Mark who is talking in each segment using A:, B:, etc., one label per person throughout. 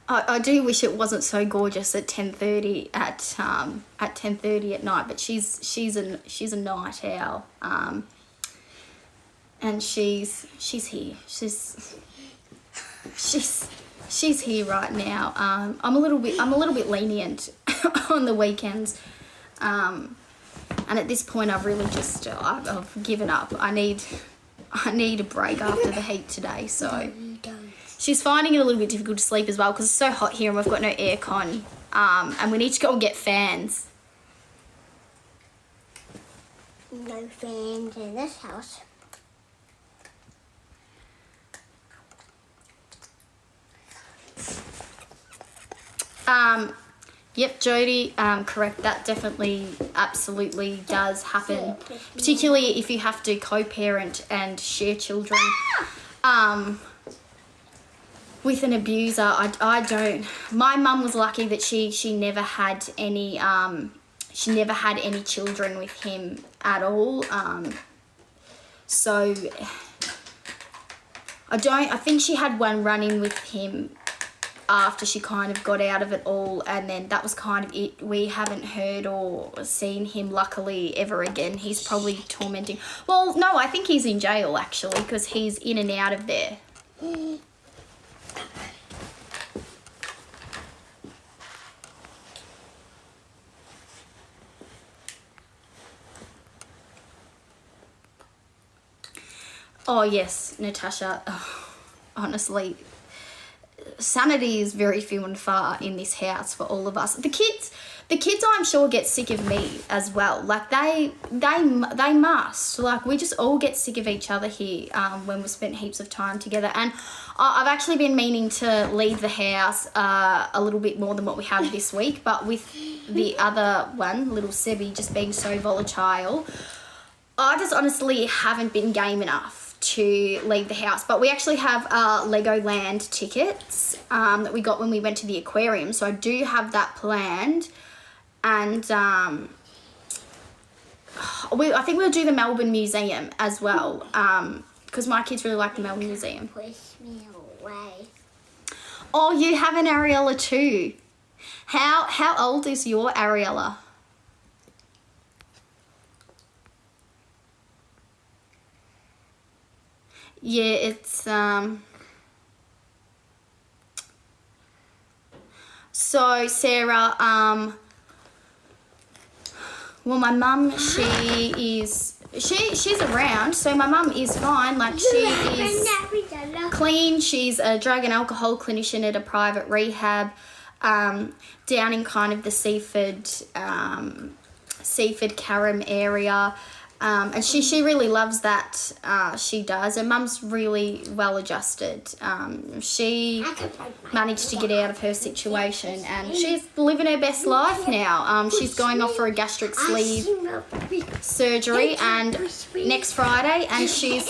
A: I do wish it wasn't so gorgeous at 10:30 at 10:30 at night, but she's a night owl, and she's here. She's here right now. I'm a little bit lenient on the weekends, and at this point I've really just I've given up. I need a break after the heat today, so. She's finding it a little bit difficult to sleep as well because it's so hot here and we've got no aircon, and we need to go and get fans.
B: No fans in this house.
A: Yep, Jody, correct. That definitely, absolutely does happen, particularly if you have to co-parent and share children. With an abuser, I don't. My mum was lucky that she never had any children with him at all. So I think she had one run-in with him after she kind of got out of it all, and then that was kind of it. We haven't heard or seen him luckily ever again. He's probably tormenting. Well, no, I think he's in jail actually because he's in and out of there. Oh yes, Natasha, honestly, sanity is very few and far in this house for all of us. The kids I'm sure get sick of me as well. Like they must. Like we just all get sick of each other here when we've spent heaps of time together. And I've actually been meaning to leave the house a little bit more than what we have this week, but with the other one, little Sebby, just being so volatile, I just honestly haven't been game enough to leave the house. But we actually have Legoland tickets that we got when we went to the aquarium, so I do have that planned. And I think we'll do the Melbourne Museum as well, because my kids really like the Melbourne Museum.
B: Push me away.
A: Oh, you have an Ariella too. How old is your Ariella? Yeah, it's so Sarah, well, my mum, she's around, so my mum is fine. Like, she is clean. She's a drug and alcohol clinician at a private rehab down in kind of the Seaford Carrum area. And she really loves that, she does. Her mum's really well adjusted. She managed to get out of her situation and she's living her best life now. She's going off for a gastric sleeve surgery and next Friday, and she's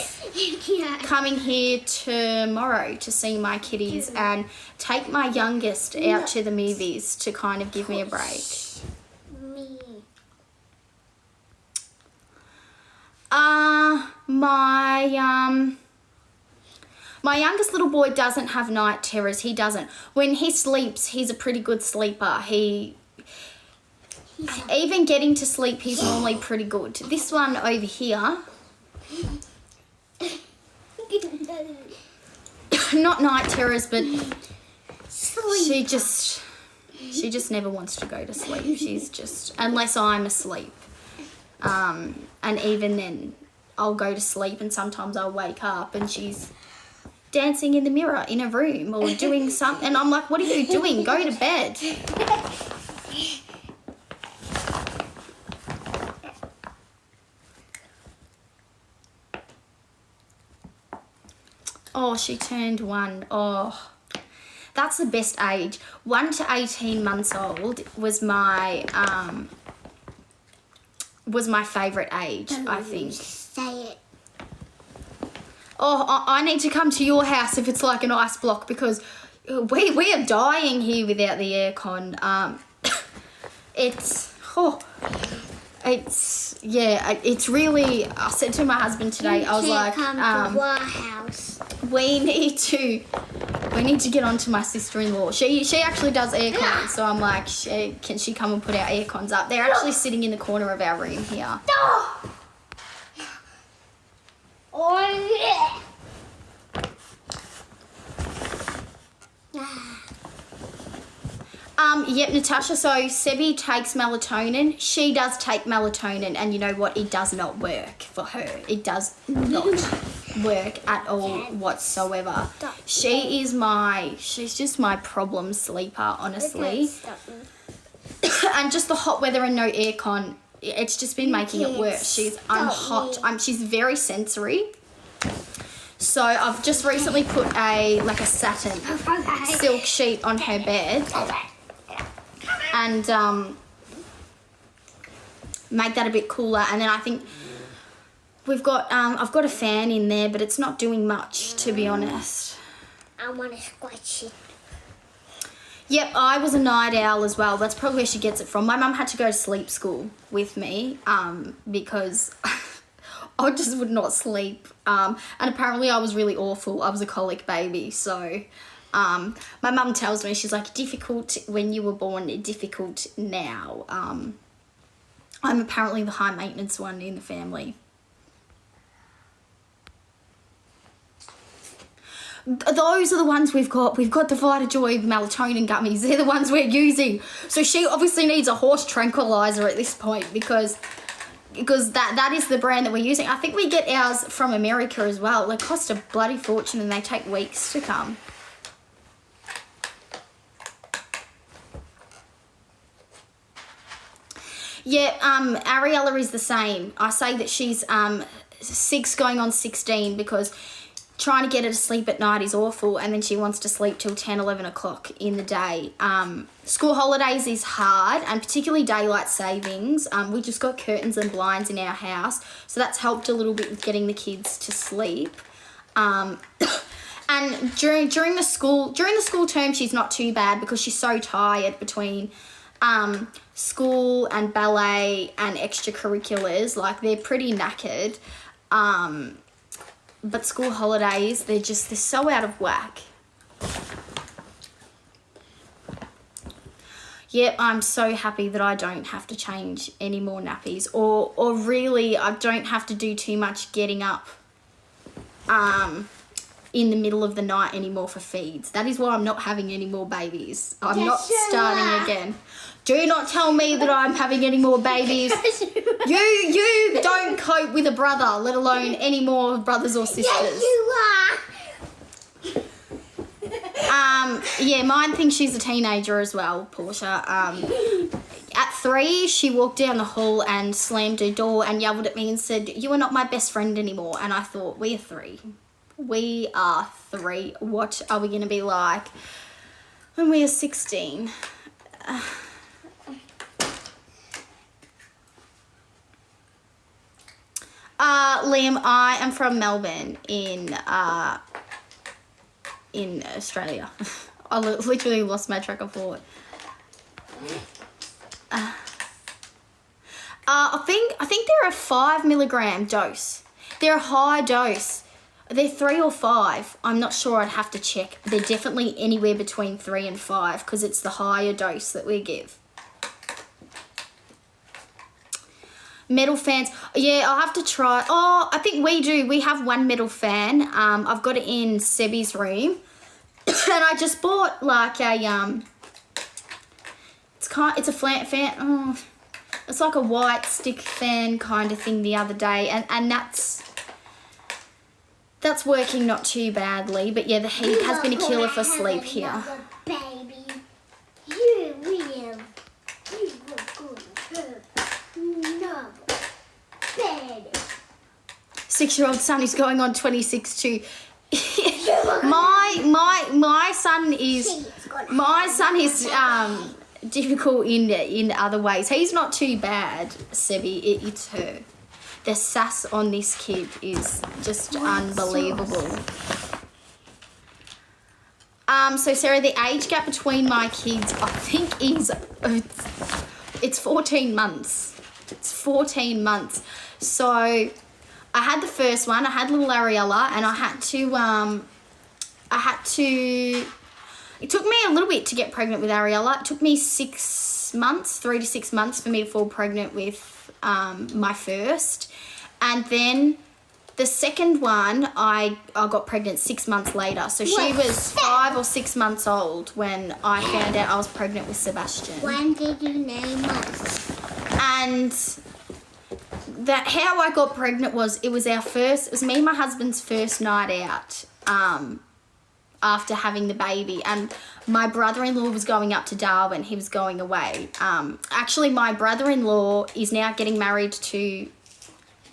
A: coming here tomorrow to see my kitties and take my youngest out to the movies to kind of give me a break. My youngest little boy doesn't have night terrors. He doesn't. When he sleeps, he's a pretty good sleeper. Even getting to sleep, he's normally pretty good. This one over here, not night terrors, but she just never wants to go to sleep. She's just, unless I'm asleep. And even then I'll go to sleep and sometimes I'll wake up and she's dancing in the mirror in a room or doing something, and I'm like, what are you doing? Go to bed. Oh, she turned 1. Oh, that's the best age. 1 to 18 months old was my favourite age, I think.
B: Say it.
A: Oh, I need to come to your house if it's like an ice block, because we are dying here without the aircon. It's really, I said to my husband today, I was like,
B: come to our house.
A: we need to we need to get on to my sister-in-law. She actually does aircon, so I'm like, can she come and put our aircons up? They're actually sitting in the corner of our room here.
B: Oh, yeah.
A: Yep, Natasha, so Sebi takes melatonin. She does take melatonin, and you know what? It does not work for her. It does not work at all whatsoever. She's just my problem sleeper, honestly. And just the hot weather and no aircon, it's just been making it worse. I'm hot. She's very sensory. So I've just recently put a satin silk sheet on her bed and make that a bit cooler. And then I think I've got a fan in there, but it's not doing much, to be honest.
B: I want to squash it.
A: Yep, I was a night owl as well. That's probably where she gets it from. My mum had to go to sleep school with me because I just would not sleep. And apparently I was really awful. I was a colic baby. So my mum tells me, she's like, difficult when you were born, difficult now. I'm apparently the high maintenance one in the family. Those are the ones we've got. We've got the Vitajoy melatonin gummies. They're the ones we're using. So she obviously needs a horse tranquilizer at this point because that is the brand that we're using. I think we get ours from America as well. They cost a bloody fortune and they take weeks to come. Yeah, Ariella is the same. I say that she's 6 going on 16 because trying to get her to sleep at night is awful, and then she wants to sleep till 10, 11 o'clock in the day. School holidays is hard, and particularly daylight savings. We just got curtains and blinds in our house, so that's helped a little bit with getting the kids to sleep. And during the school term, she's not too bad because she's so tired between school and ballet and extracurriculars. Like, they're pretty knackered. But school holidays, they're so out of whack. Yep, I'm so happy that I don't have to change any more nappies, or really I don't have to do too much getting up in the middle of the night anymore for feeds. That is why I'm not having any more babies. I'm not starting again. Do not tell me that I'm having any more babies. You don't cope with a brother, let alone any more brothers or sisters.
B: Yes, you are.
A: Yeah, mine thinks she's a teenager as well, Portia. At 3, she walked down the hall and slammed her door and yelled at me and said, "You are not my best friend anymore." And I thought, we are 3. We are 3. What are we going to be like when we are 16? Liam, I am from Melbourne in Australia. I literally lost my track of thought. I think they're a 5 milligram dose. They're a high dose. They're 3 or 5. I'm not sure. I'd have to check. They're definitely anywhere between 3 and 5 because it's the higher dose that we give. Metal fans. Yeah, I'll have to try. Oh, I think we do. We have one metal fan. I've got it in Sebi's room. And I just bought like a it's a flat fan. Oh, it's like a white stick fan kind of thing the other day, and that's working not too badly. But yeah, the heat has been a killer for sleep here.
B: Baby, you will. You will go to another baby.
A: 6-year-old son is going on 26 too. my son is difficult in other ways. He's not too bad, Sebi. It's her. The sass on this kid is just unbelievable. So Sarah, the age gap between my kids, I think it's 14 months. It's 14 months. So I had the first one. I had little Ariella, and I had to it took me a little bit to get pregnant with Ariella. It took me 6 months, 3 to 6 months for me to fall pregnant with my first. And then the second one, I got pregnant 6 months later. So she was 5 or 6 months old when I found out I was pregnant with Sebastian.
B: When did you name us?
A: And that how I got pregnant was, it was me and my husband's first night out after having the baby. And my brother-in-law was going up to Darwin. He was going away. Actually, my brother-in-law is now getting married to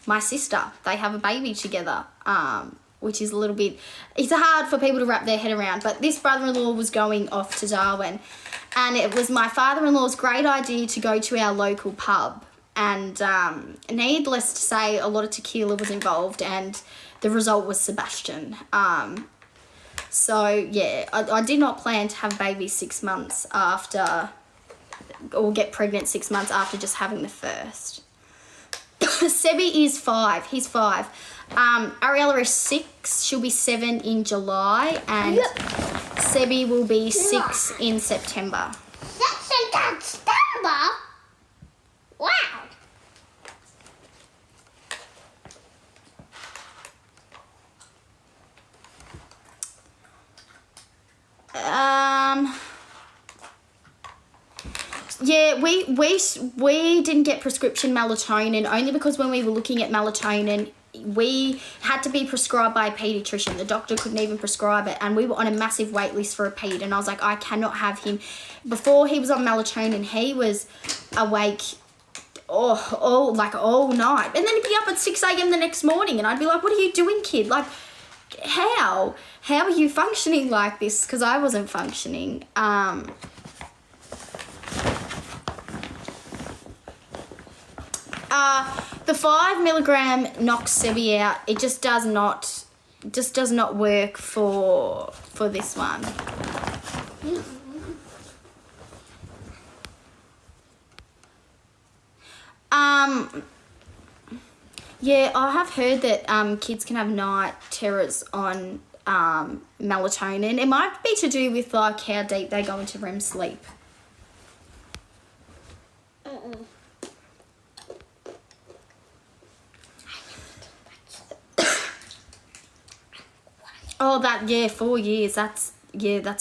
A: my sister. They have a baby together, which is a little bit, it's hard for people to wrap their head around. But this brother-in-law was going off to Darwin, and it was my father-in-law's great idea to go to our local pub. And needless to say, a lot of tequila was involved, and the result was Sebastian. So yeah, I did not plan to have a baby 6 months after, or get pregnant 6 months after just having the first. Sebi is 5. He's 5. Ariella is 6. She'll be 7 in July, and Sebi will be 6 in September.
B: That's in September? Wow.
A: Yeah, we didn't get prescription melatonin only because when we were looking at melatonin, we had to be prescribed by a paediatrician. The doctor couldn't even prescribe it, and we were on a massive wait list for a paed, and I was like, I cannot have him. Before he was on melatonin, he was awake all night, and then he'd be up at 6 a.m. the next morning, and I'd be like, what are you doing, kid? Like, how are you functioning like this? Because I wasn't functioning. The 5 milligram knocks Sebi out. It just does not work for this one. Yeah, I have heard that kids can have night terrors on melatonin. It might be to do with like how deep they go into REM sleep. Oh, 4 years. That's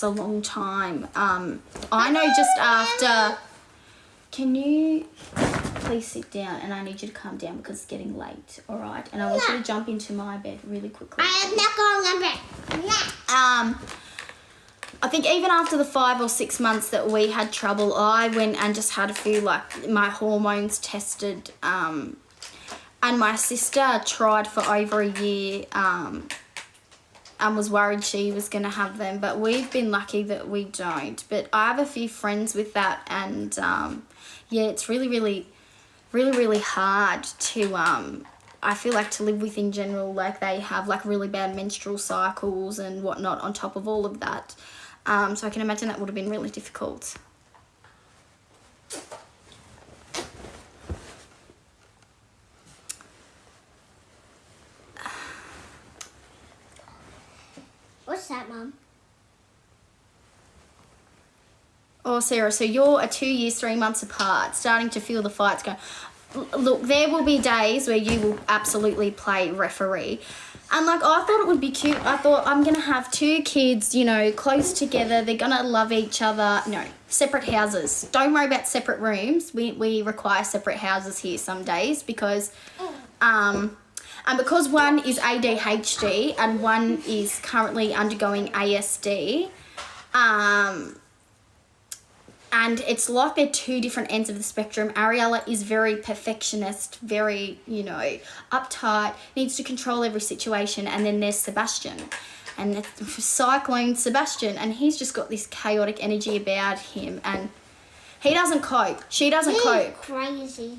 A: a long time. I know just after. Can you please sit down? And I need you to calm down because it's getting late. All right. And I want you to jump into my bed really quickly.
B: I am not going on bed.
A: I think even after the 5 or 6 months that we had trouble, I went and just had a few like my hormones tested. And my sister tried for over a year. And was worried she was going to have them, but we've been lucky that we don't. But I have a few friends with that, and yeah, it's really hard to I feel like to live with in general. Like they have like really bad menstrual cycles and whatnot on top of all of that. So I can imagine that would have been really difficult.
B: What's that, Mum?
A: Oh, Sarah, so you're 2 years, 3 months apart, starting to feel the fights going. Look, there will be days where you will absolutely play referee. And, like, I thought it would be cute. I thought I'm going to have 2 kids, you know, close together. They're going to love each other. No, separate houses. Don't worry about separate rooms. We require separate houses here some days because... And because one is ADHD and one is currently undergoing ASD, and it's like they're 2 different ends of the spectrum. Ariella is very perfectionist, very, you know, uptight, needs to control every situation. And then there's Sebastian, and it's Cyclone Sebastian, and he's just got this chaotic energy about him, and he doesn't cope. She doesn't cope.
B: Crazy.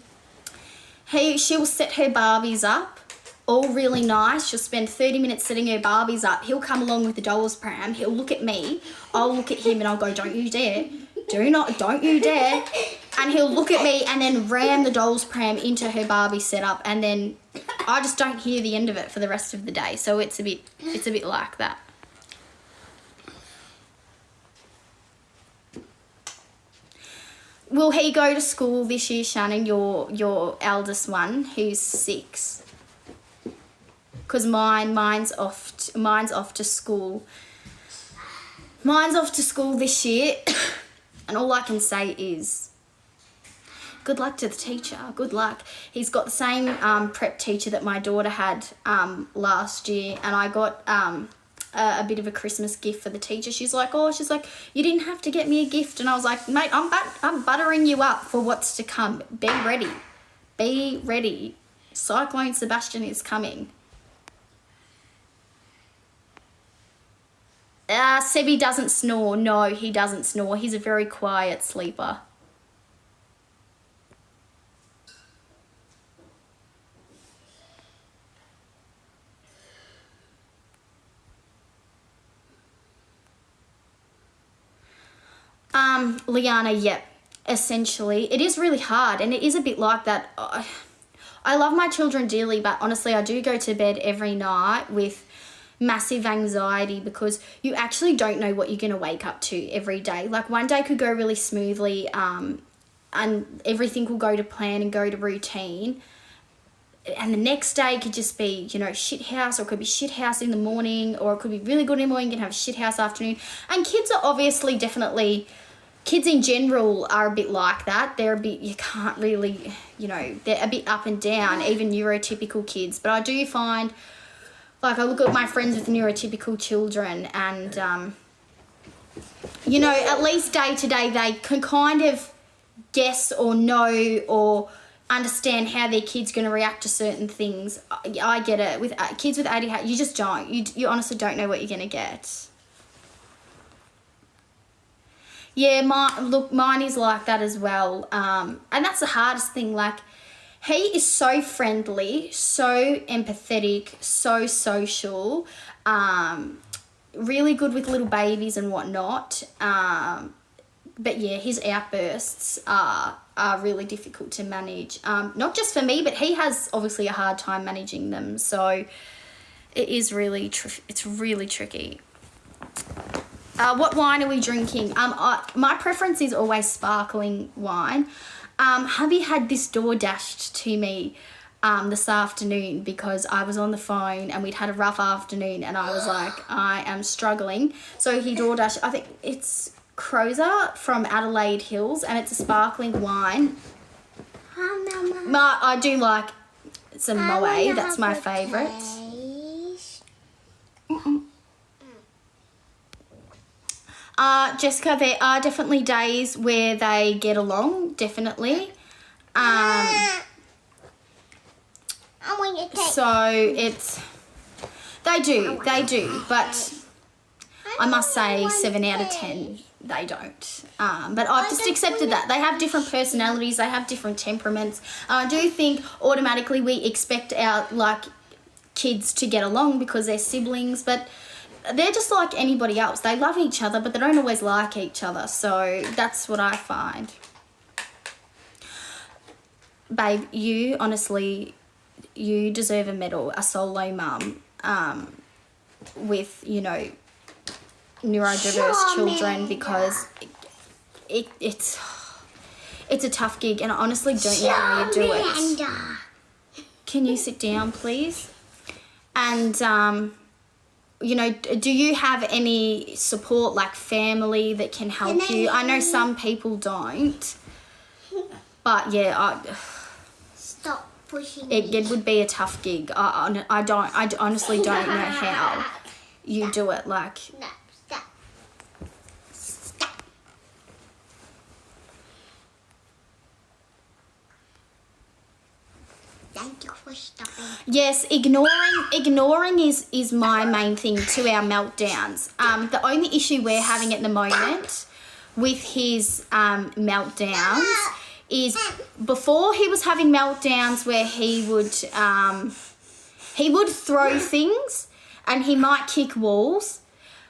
A: She'll set her Barbies up. All really nice. She'll spend 30 minutes setting her Barbies up. He'll come along with the dolls pram. He'll look at me. I'll look at him and I'll go, don't you dare. Don't you dare. And he'll look at me and then ram the dolls pram into her Barbie setup, and then I just don't hear the end of it for the rest of the day. So it's a bit like that. will he go to school this year, Shannon, your eldest one, who's 6? Because mine's off to school. Mine's off to school this year, and all I can say is good luck to the teacher. Good luck. He's got the same prep teacher that my daughter had last year, and I got a bit of a Christmas gift for the teacher. She's like, you didn't have to get me a gift, and I was like, mate, I'm buttering you up for what's to come. Be ready. Be ready. Cyclone Sebastian is coming. Sebi doesn't snore. No, he doesn't snore. He's a very quiet sleeper. Liana, yep. Essentially, it is really hard, and it is a bit like that. I love my children dearly, but honestly, I do go to bed every night with massive anxiety because you actually don't know what you're going to wake up to every day. Like, one day could go really smoothly, and everything will go to plan and go to routine. And the next day could just be, shit house, or it could be shit house in the morning, or it could be really good in the morning, you can have a shit house afternoon. And kids are obviously kids in general are a bit like that. They're a bit, you can't really, they're a bit up and down, even neurotypical kids. But I do find, like, I look at my friends with neurotypical children and, at least day to day, they can kind of guess or know or understand how their kid's going to react to certain things. I get it. With kids with ADHD, you just don't. You honestly don't know what you're going to get. Yeah, mine is like that as well. And that's the hardest thing. Like, he is so friendly, so empathetic, so social, really good with little babies and whatnot. But yeah, his outbursts are really difficult to manage. Not just for me, but he has obviously a hard time managing them. So it is really, it's really tricky. What wine are we drinking? My preference is always sparkling wine. Hubby had this door dashed to me this afternoon because I was on the phone and we'd had a rough afternoon and I was like, I am struggling. So he door dashed, I think it's Crozer from Adelaide Hills, and it's a sparkling wine. I do like some Moët, that's my favourite. Jessica, there are definitely days where they get along, definitely. So they do, but I must say 7 out of 10 they don't. But I've just accepted that. They have different personalities, they have different temperaments. I do think automatically we expect our kids to get along because they're siblings, but they're just like anybody else. They love each other, but they don't always like each other. So that's what I find. Babe, you honestly, you deserve a medal, a solo mum, with, neurodiverse children, because it's a tough gig, and I honestly don't know how you do it. Can you sit down, please? And, do you have any support, like family that can help you? I know some people don't, but yeah,
B: Stop pushing
A: it would be a tough gig. I honestly don't know how you do it. Like,
B: No, stop. Stop. Thank you for stopping.
A: yes, ignoring is my main thing to our meltdowns. The only issue we're having at the moment with his meltdowns is before he was having meltdowns where he would throw things and he might kick walls,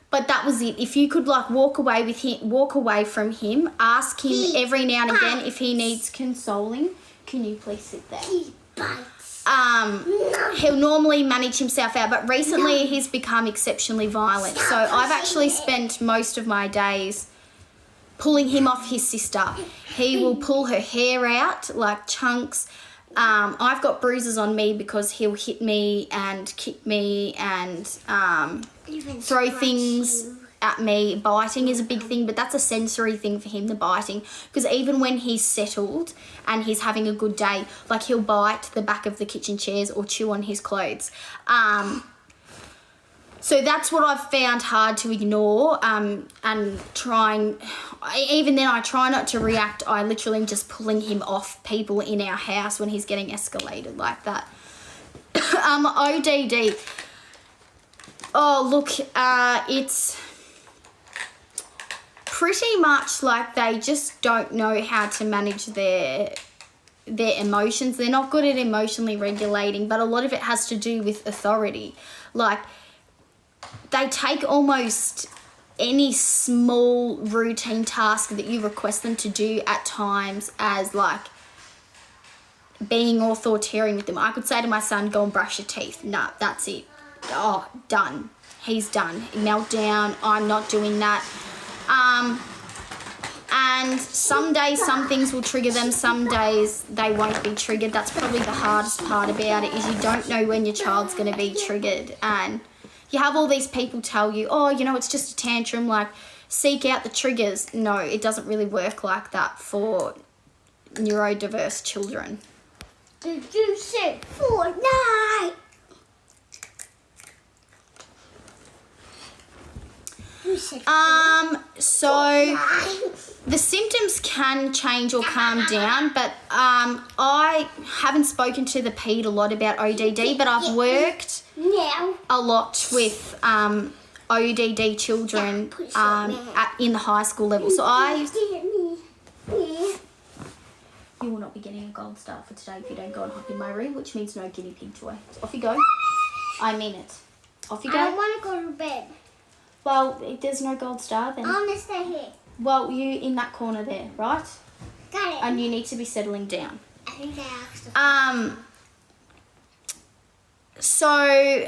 A: but that was it. If you could walk away from him, ask him every now and again if he needs consoling. Can you please sit there?
B: He bites.
A: He'll normally manage himself out, but recently he's become exceptionally violent. So I've actually spent most of my days pulling him off his sister. He will pull her hair out like chunks. I've got bruises on me because he'll hit me and kick me and
B: Even
A: throw
B: scratch
A: things
B: you.
A: at me. Biting is a big thing, but that's a sensory thing for him, the biting. Because even when he's settled and he's having a good day, like he'll bite the back of the kitchen chairs or chew on his clothes. So that's what I've found hard to ignore, and even then I try not to react. I literally am just pulling him off people in our house when he's getting escalated like that. ODD. Oh, look, it's pretty much like they just don't know how to manage their emotions. They're not good at emotionally regulating, but a lot of it has to do with authority. Like, they take almost any small routine task that you request them to do at times as like being authoritarian with them. I could say to my son, go and brush your teeth. Nah, that's it. Oh, done. He's done. Meltdown. I'm not doing that. And some days some things will trigger them, some days they won't be triggered. That's probably the hardest part about it, is you don't know when your child's going to be triggered. And you have all these people tell you, oh, you know, it's just a tantrum, like, seek out the triggers. No, it doesn't really work like that for neurodiverse children.
B: Did you say Fortnite? You said
A: So
B: Fortnite.
A: the symptoms can change or calm down, but I haven't spoken to the ped a lot about ODD, but I've worked
B: Now.
A: a lot with ODD children in the high school level. So you will not be getting a gold star for today if you don't go and hop in my room, which means no guinea pig toy. So off you go. I mean it. Off you go.
B: I want to go to bed.
A: Well, if there's no gold star then.
B: I want to stay here.
A: Well, you in that corner there, right?
B: Got it.
A: And you need to be settling down.
B: I think I asked.
A: So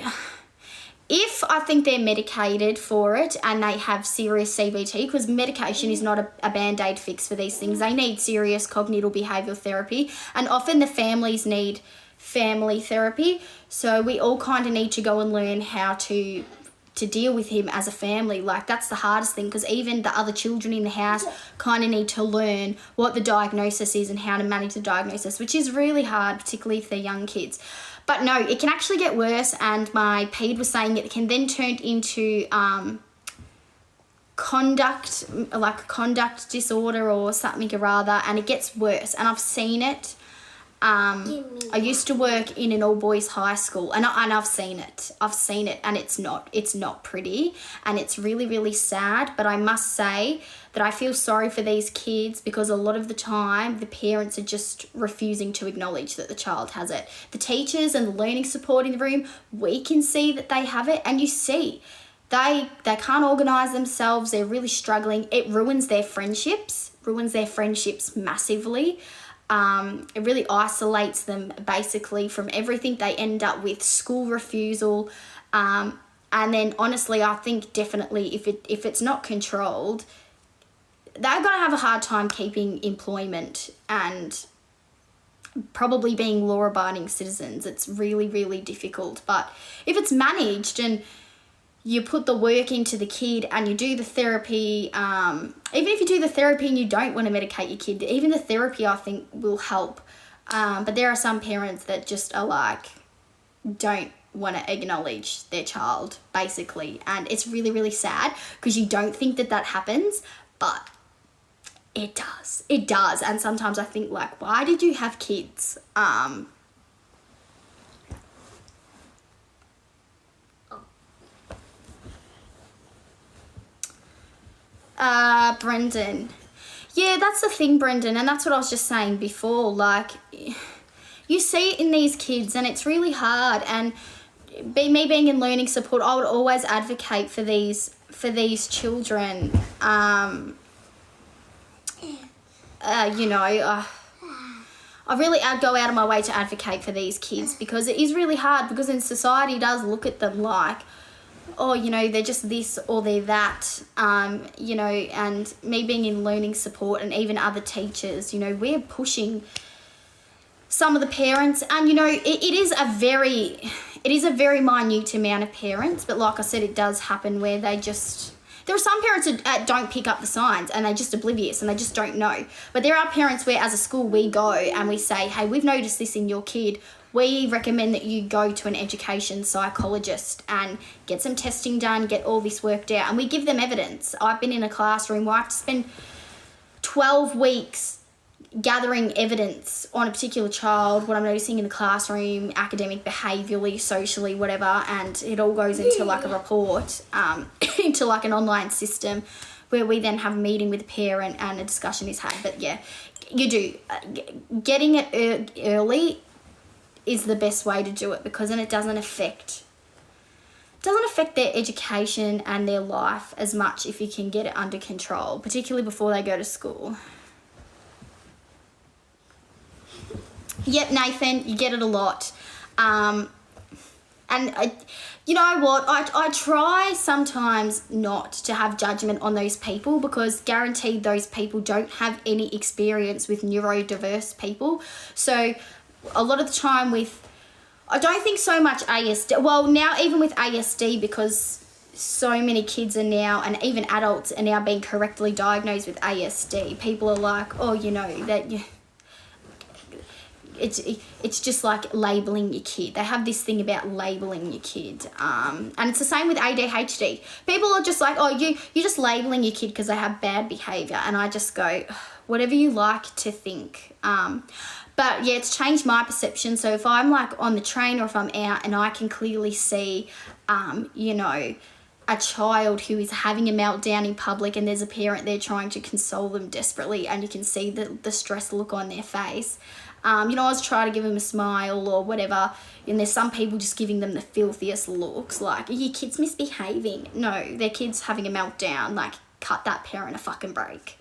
A: if I think they're medicated for it and they have serious CBT, because medication is not a band-aid fix for these things. They need serious cognitive behavioural therapy, and often the families need family therapy. So we all kind of need to go and learn how to deal with him as a family. Like, that's the hardest thing, because even the other children in the house kind of need to learn what the diagnosis is and how to manage the diagnosis, which is really hard, particularly if they're young kids. But no, it can actually get worse, and my ped was saying it can then turn into conduct disorder or something or other, and it gets worse, and I've seen it. I used to work in an all-boys high school, and I've seen it. And it's not pretty, and it's really, really sad. But I must say that I feel sorry for these kids, because a lot of the time the parents are just refusing to acknowledge that the child has it. The teachers and the learning support in the room, we can see that they have it, and you see they can't organise themselves. They're really struggling. It ruins their friendships massively. It really isolates them basically from everything. They end up with school refusal, and then honestly I think definitely if it's not controlled, they're going to have a hard time keeping employment and probably being law-abiding citizens. It's really, really difficult. But if it's managed and you put the work into the kid and you do the therapy, even if you do the therapy and you don't want to medicate your kid, even the therapy I think will help. But there are some parents that just are like, don't want to acknowledge their child, basically. And it's really, really sad, because you don't think that happens, but it does. It does. And sometimes I think, like, why did you have kids? Brendan. Yeah, that's the thing, Brendan, and that's what I was just saying before. Like, you see it in these kids, and it's really hard. And me being in learning support, I would always advocate for these children. I'd go out of my way to advocate for these kids, because it is really hard, because in society does look at them like, oh, you know, they're just this or they're that, you know, and me being in learning support and even other teachers, you know, we're pushing some of the parents, and, you know, it is a very minute amount of parents, but like I said, it does happen where they just, there are some parents that don't pick up the signs and they're just oblivious and they just don't know. But there are parents where as a school we go and we say, hey, we've noticed this in your kid. We recommend that you go to an education psychologist and get some testing done, get all this worked out. And we give them evidence. I've been in a classroom where I have to spend 12 weeks gathering evidence on a particular child, what I'm noticing in the classroom, academic, behaviourally, socially, whatever, and it all goes into like a report, into like an online system where we then have a meeting with the parent and a discussion is had. But yeah, you do. Getting it early is the best way to do it, because then it doesn't affect their education and their life as much if you can get it under control, particularly before they go to school. Yep, Nathan, you get it a lot. And you know what? I try sometimes not to have judgment on those people, because guaranteed those people don't have any experience with neurodiverse people. So a lot of the time I don't think so much ASD. Well, now even with ASD, because so many kids are now, and even adults are now being correctly diagnosed with ASD. People are like, oh, you know, that it's just like labelling your kid. They have this thing about labelling your kid. And it's the same with ADHD. People are just like, oh, you're just labelling your kid because they have bad behaviour. And I just go, whatever you like to think. But yeah, it's changed my perception. So if I'm like on the train or if I'm out and I can clearly see, you know, a child who is having a meltdown in public and there's a parent there trying to console them desperately, and you can see the stress look on their face. You know, I was trying to give them a smile or whatever, and there's some people just giving them the filthiest looks, like, are your kids misbehaving? No, their kid's having a meltdown. Like, cut that parent a fucking break.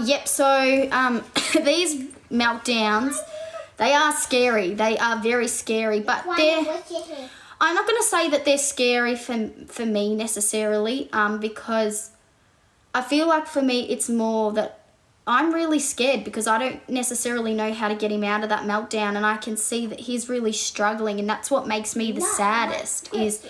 A: Yep, so these meltdowns, they are scary. They are very scary, but I'm not going to say that they're scary for me necessarily, because I feel like for me it's more that I'm really scared, because I don't necessarily know how to get him out of that meltdown, and I can see that he's really struggling, and that's what makes me the saddest, is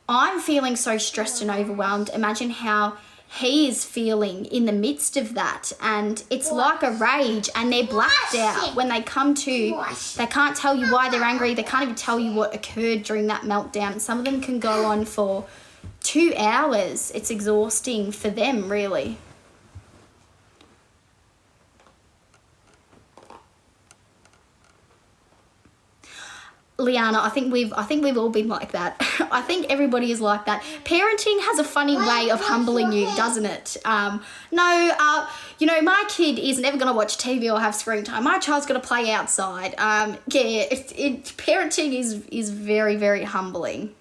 A: I'm feeling so stressed and overwhelmed. Imagine how he is feeling in the midst of that, and it's like a rage, and they're blacked out when they come to. They can't tell you why they're angry. They can't even tell you what occurred during that meltdown. Some of them can go on for 2 hours. It's exhausting for them, really. Liana, I think we've all been like that. I think everybody is like that. Parenting has a funny way of humbling you, doesn't it? You know, my kid is never going to watch TV or have screen time. My child's going to play outside. Parenting is very, very humbling.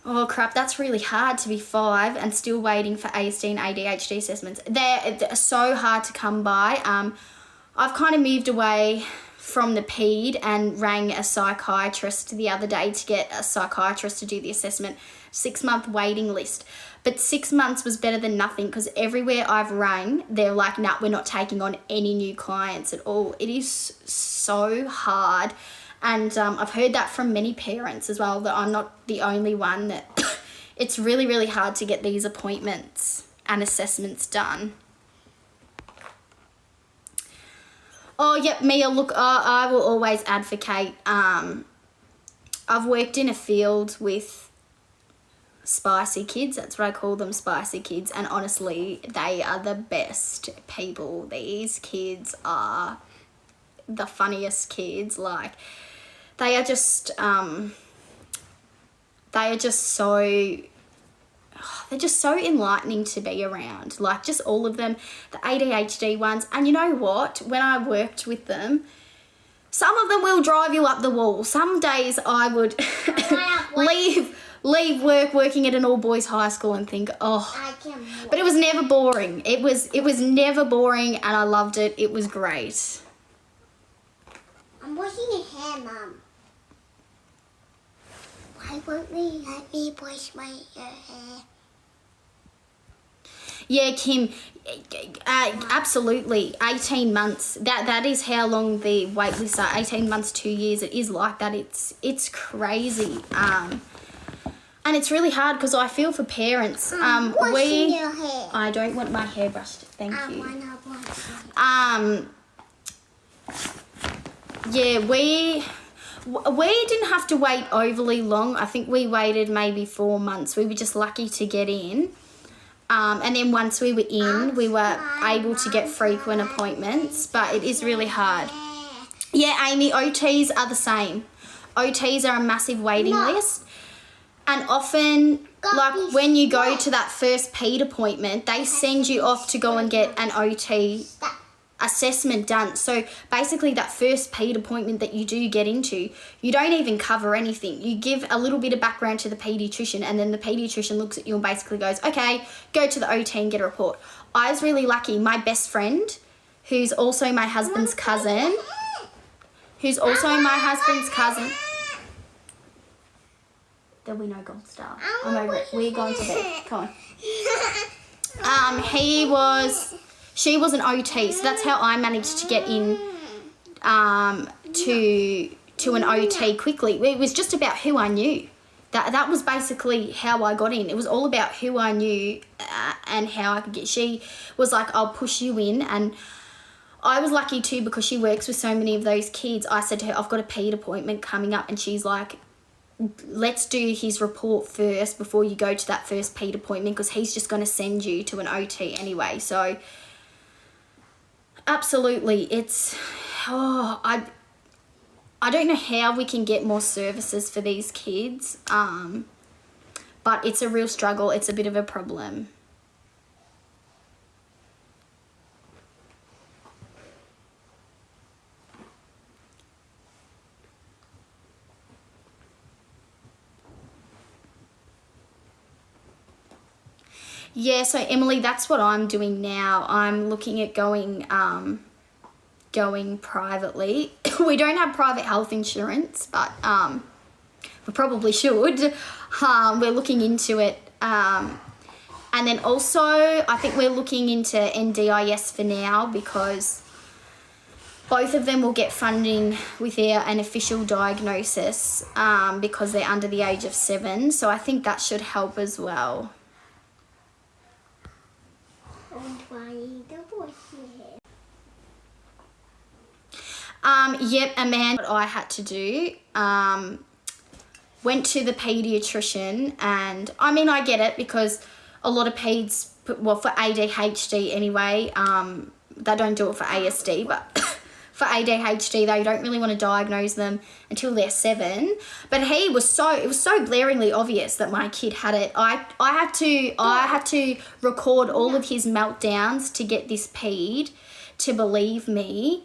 A: Oh crap, that's really hard to be 5 and still waiting for ASD and ADHD assessments. They're so hard to come by. I've kind of moved away from the PED and rang a psychiatrist the other day to get a psychiatrist to do the assessment. 6-month waiting list. But 6 months was better than nothing, because everywhere I've rang, they're like, nah, we're not taking on any new clients at all. It is so hard. And I've heard that from many parents as well, that I'm not the only one, that it's really, really hard to get these appointments and assessments done. Oh, yep, Mia, look, I will always advocate. I've worked in a field with spicy kids. That's what I call them, spicy kids. And honestly, they are the best people. These kids are the funniest kids. Like, they are just so... They're just so enlightening to be around, like just all of them, the ADHD ones. And you know what? When I worked with them, some of them will drive you up the wall. Some days I would leave leave work working at an all-boys high school and think, oh.
B: I can
A: But it was never boring. It was never boring, and I loved it. It was great.
B: I'm washing your hair, Mum. Why won't they let me wash my hair?
A: Yeah, Kim, absolutely. 18 months. That is how long the wait lists are. 18 months, 2 years. It is like that. It's crazy. And it's really hard because I feel for parents.
B: Washing your hair.
A: I don't want my hair brushed. Thank you.
B: Wanna wash it.
A: Yeah, we didn't have to wait overly long. I think we waited maybe 4 months. We were just lucky to get in. And then once we were in, we were able to get frequent appointments, but it is really hard. Yeah, Amy, OTs are the same. OTs are a massive waiting list. And often, like when you go to that first PED appointment, they send you off to go and get an OT assessment done. So basically that first PED appointment that you do get into, you don't even cover anything. You give a little bit of background to the paediatrician, and then the paediatrician looks at you and basically goes, okay, go to the OT and get a report. I was really lucky. My best friend, who's also my husband's cousin, there'll be no gold star. I'm over it. We're going to bed. Come on. She was an OT, so that's how I managed to get in to an OT quickly. It was just about who I knew. That was basically how I got in. It was all about who I knew and how I could get. She was like, I'll push you in, and I was lucky too because she works with so many of those kids. I said to her, I've got a PED appointment coming up, and she's like, let's do his report first before you go to that first PED appointment because he's just going to send you to an OT anyway. So absolutely, it's I don't know how we can get more services for these kids, but it's a real struggle. It's a bit of a problem. Yeah, so Emily, that's what I'm doing now. I'm looking at going privately. We don't have private health insurance, but we probably should. We're looking into it. And then also, I think we're looking into NDIS for now because both of them will get funding without an official diagnosis because they're under the age of 7. So I think that should help as well. Yep, Amanda, what I had to do, went to the paediatrician, and I mean, I get it because a lot of peds, well, for ADHD anyway, they don't do it for ASD, but for ADHD, they don't really want to diagnose them until they're 7. But it was so blaringly obvious that my kid had it. I had to record all of his meltdowns to get this ped to believe me.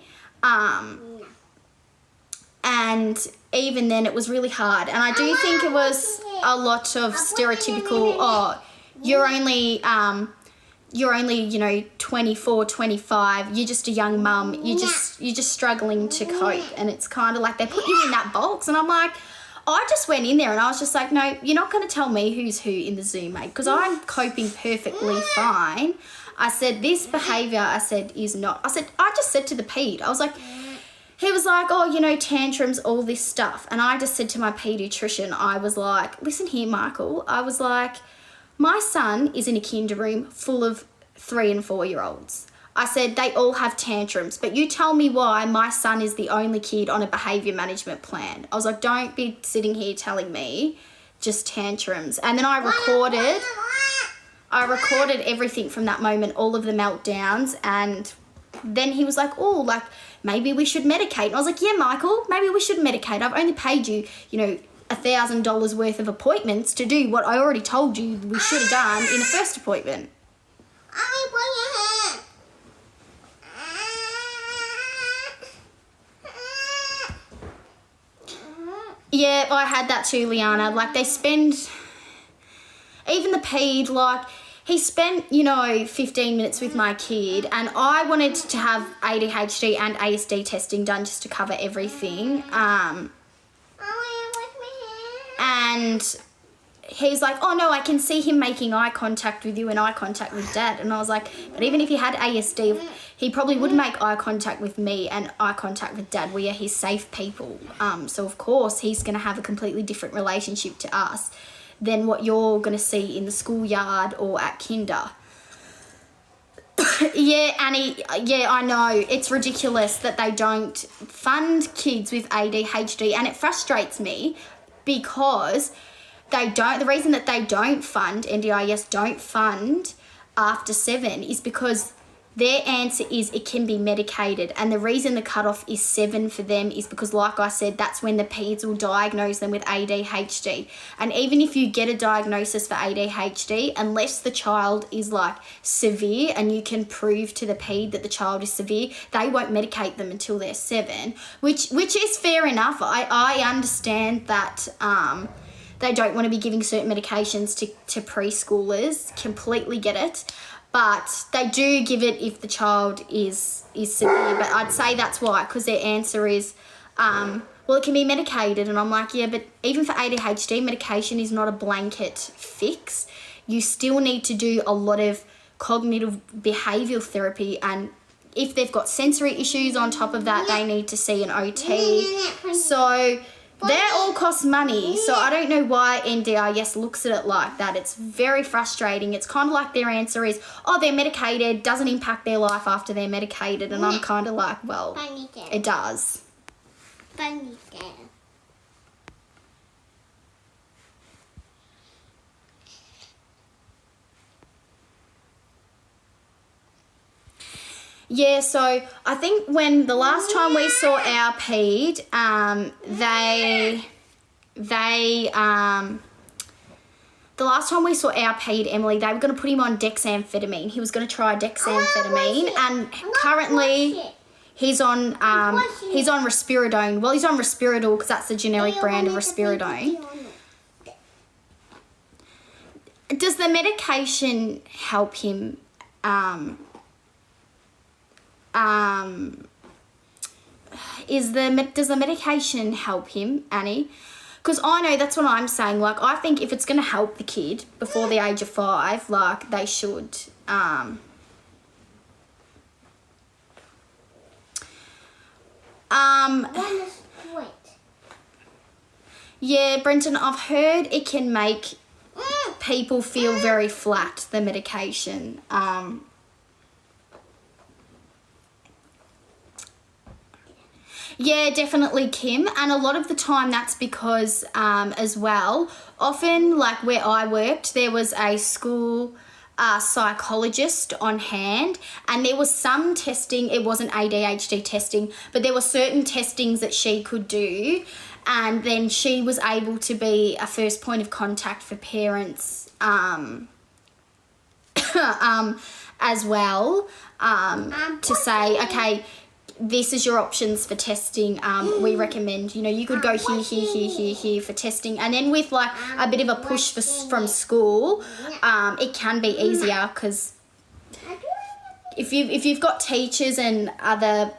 A: And even then it was really hard. And I do think it was a lot of stereotypical, you're only, 24, 25, you're just a young mum, you're just struggling to cope. And it's kind of like they put you in that box, and I'm like, I just went in there and I was just like, no, you're not going to tell me who's who in the Zoom, mate, because I'm coping perfectly fine. I said, this behaviour, I just said to the ped, I was like, he was like, tantrums, all this stuff. And I just said to my paediatrician, I was like, listen here, Michael. I was like, my son is in a kinder room full of 3 and 4-year-olds. I said, they all have tantrums, but you tell me why my son is the only kid on a behaviour management plan. I was like, don't be sitting here telling me just tantrums. And then I recorded everything from that moment, all of the meltdowns, and then he was like, maybe we should medicate. And I was like, yeah, Michael, maybe we should medicate. I've only paid you, $1,000 worth of appointments to do what I already told you we should have done in the first appointment. Yeah, I had that too, Liana. Like, they spend Even the ped, like, he spent, 15 minutes with my kid, and I wanted to have ADHD and ASD testing done just to cover everything. And he's like, oh no, I can see him making eye contact with you and eye contact with Dad. And I was like, but even if he had ASD, he probably would make eye contact with me and eye contact with Dad. We are his safe people. So of course he's going to have a completely different relationship to us than what you're going to see in the schoolyard or at kinder. Yeah, Annie, yeah, I know. It's ridiculous that they don't fund kids with ADHD, and it frustrates me because the reason that they don't fund, NDIS don't fund after 7 is because their answer is it can be medicated, and the reason the cutoff is 7 for them is because, like I said, that's when the peds will diagnose them with ADHD. And even if you get a diagnosis for ADHD, unless the child is like severe and you can prove to the ped that the child is severe, they won't medicate them until they're 7, which is fair enough. I understand that they don't want to be giving certain medications to preschoolers, completely get it. But they do give it if the child is severe. But I'd say that's why, because their answer is, well, it can be medicated. And I'm like, yeah, but even for ADHD, medication is not a blanket fix. You still need to do a lot of cognitive behavioural therapy. And if they've got sensory issues on top of that, they need to see an OT. So they all cost money, so I don't know why NDIS looks at it like that. It's very frustrating. It's kind of like their answer is, oh, they're medicated, doesn't impact their life after they're medicated. And I'm kind of like, well, it does. Yeah, so I think when the last time we saw our ped, the last time we saw our ped, Emily, they were going to put him on dexamphetamine. He was going to try dexamphetamine, and currently he's on risperidone. Well, he's on Risperdal because that's the generic brand of Risperidone. Does the medication help him? Does the medication help him, Annie? Because I know that's what I'm saying. Like, I think if it's going to help the kid before the age of 5, like, they should. Yeah, Brenton, I've heard it can make people feel very flat, the medication. Yeah, definitely, Kim. And a lot of the time that's because, as well, often, like where I worked, there was a school psychologist on hand, and there was some testing. It wasn't ADHD testing, but there were certain testings that she could do, and then she was able to be a first point of contact for parents as well, to say, okay, this is your options for testing. We recommend, you could go here for testing. And then with like a bit of a push from school, it can be easier because if you've got teachers and other...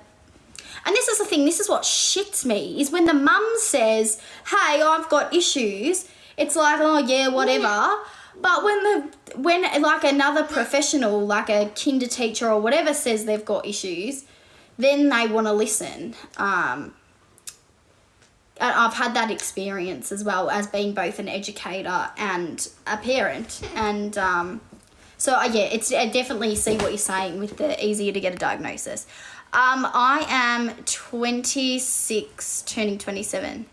A: And this is the thing, this is what shits me, is when the mum says, hey, I've got issues, it's like, oh yeah, whatever. But when like another professional, like a kinder teacher or whatever, says they've got issues, then they want to listen. I've had that experience as well as being both an educator and a parent. And so, yeah, I definitely see what you're saying with the easier to get a diagnosis. I am 26, turning 27.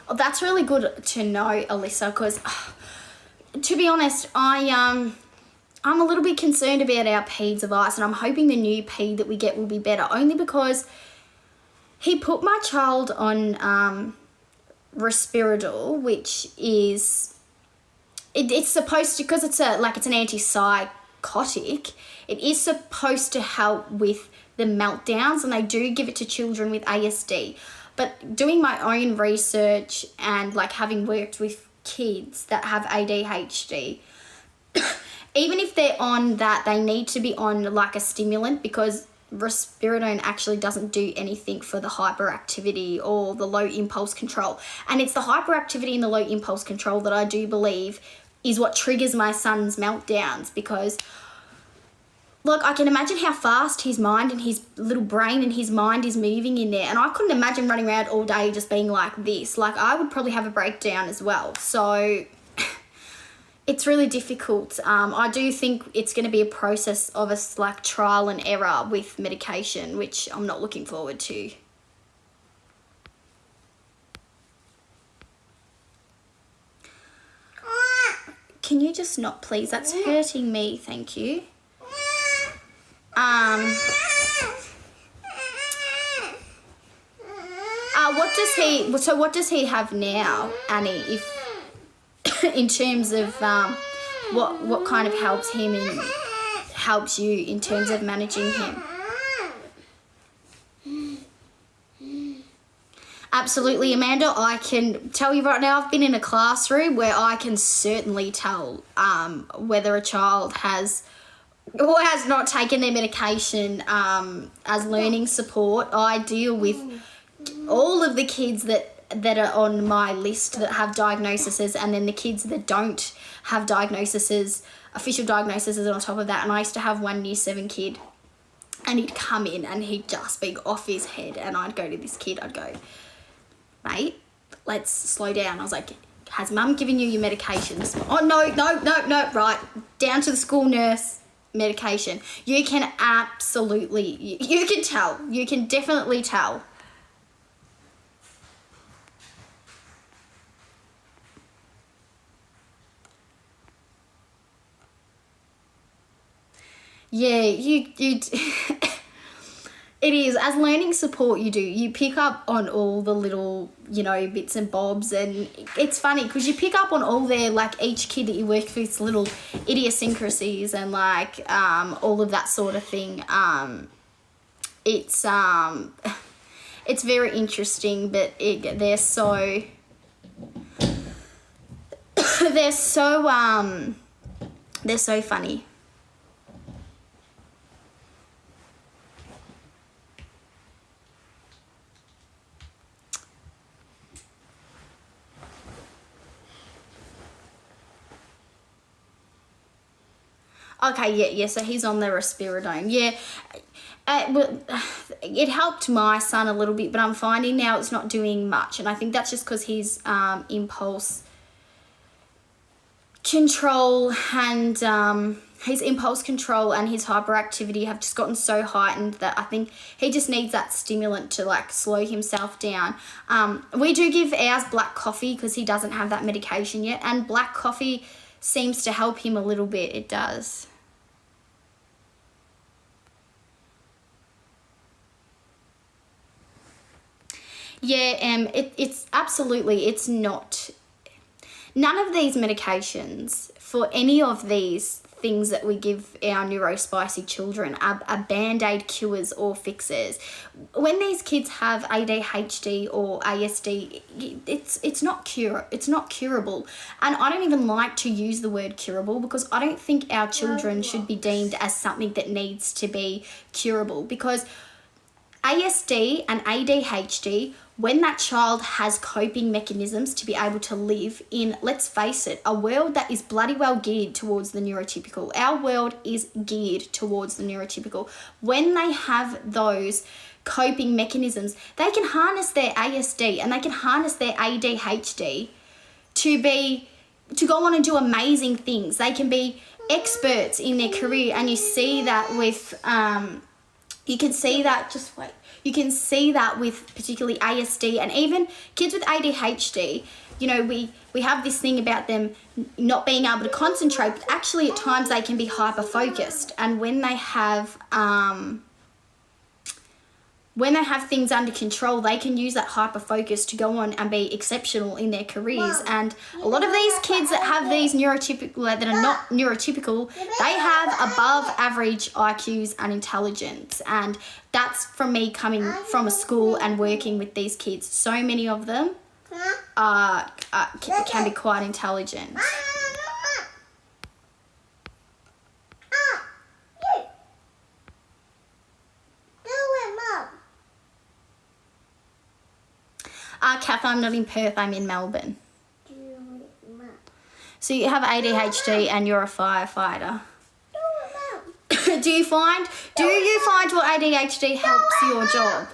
A: Oh, that's really good to know, Alyssa, because to be honest, I'm a little bit concerned about our peds of ice, and I'm hoping the new ped that we get will be better, only because he put my child on Risperidol, which is, it's supposed to, because it's an antipsychotic, it is supposed to help with the meltdowns, and they do give it to children with ASD. But doing my own research and like having worked with kids that have ADHD, even if they're on that, they need to be on like a stimulant, because risperidone actually doesn't do anything for the hyperactivity or the low impulse control. And it's the hyperactivity and the low impulse control that I do believe is what triggers my son's meltdowns, because like I can imagine how fast his mind and his little brain and his mind is moving in there. And I couldn't imagine running around all day just being like this. Like I would probably have a breakdown as well. So it's really difficult. I do think it's going to be a process of a like trial and error with medication, which I'm not looking forward to. Can you just not, please? That's hurting me. Thank you. What does he have now, Annie? If in terms of what kind of helps him and helps you in terms of managing him? Absolutely, Amanda. I can tell you right now, I've been in a classroom where I can certainly tell whether a child has or has not taken their medication as learning support. I deal with all of the kids that are on my list that have diagnoses, and then the kids that don't have diagnoses, official diagnoses on top of that. And I used to have one year 7 kid, and he'd come in and he'd just be off his head, and I'd go to this kid, I'd go, mate, let's slow down. I was like, has mum given you your medications? Oh, no, right, down to the school nurse, medication. You can absolutely, you can tell, you can definitely tell. Yeah, you it is. As learning support, you pick up on all the little, bits and bobs, and it's funny because you pick up on all their, like, each kid that you work with's little idiosyncrasies and, like, all of that sort of thing. It's very interesting, but they're so funny. Okay, yeah, so he's on the risperidone. Yeah, it helped my son a little bit, but I'm finding now it's not doing much, and I think that's just because his impulse control and his hyperactivity have just gotten so heightened that I think he just needs that stimulant to, like, slow himself down. We do give ours black coffee because he doesn't have that medication yet, and black coffee seems to help him a little bit. It does. Yeah, it's absolutely, it's not. None of these medications for any of these things that we give our neurospicy children are band-aid cures or fixes. When these kids have ADHD or ASD, it's not curable. And I don't even like to use the word curable, because I don't think our children should be deemed as something that needs to be curable, because ASD and ADHD, when that child has coping mechanisms to be able to live in, let's face it, a world that is bloody well geared towards the neurotypical. Our world is geared towards the neurotypical. When they have those coping mechanisms, they can harness their ASD and they can harness their ADHD to go on and do amazing things. They can be experts in their career, and you see that with you can see that with particularly ASD, and even kids with ADHD. We have this thing about them not being able to concentrate, but actually at times they can be hyper focused. And when they have when they have things under control, they can use that hyper focus to go on and be exceptional in their careers. And a lot of these kids that have these that are not neurotypical, they have above average IQs and intelligence. And that's from me coming from a school and working with these kids. So many of them can be quite intelligent. Kath, I'm not in Perth, I'm in Melbourne. So you have ADHD and you're a firefighter. Do you find your ADHD helps your job?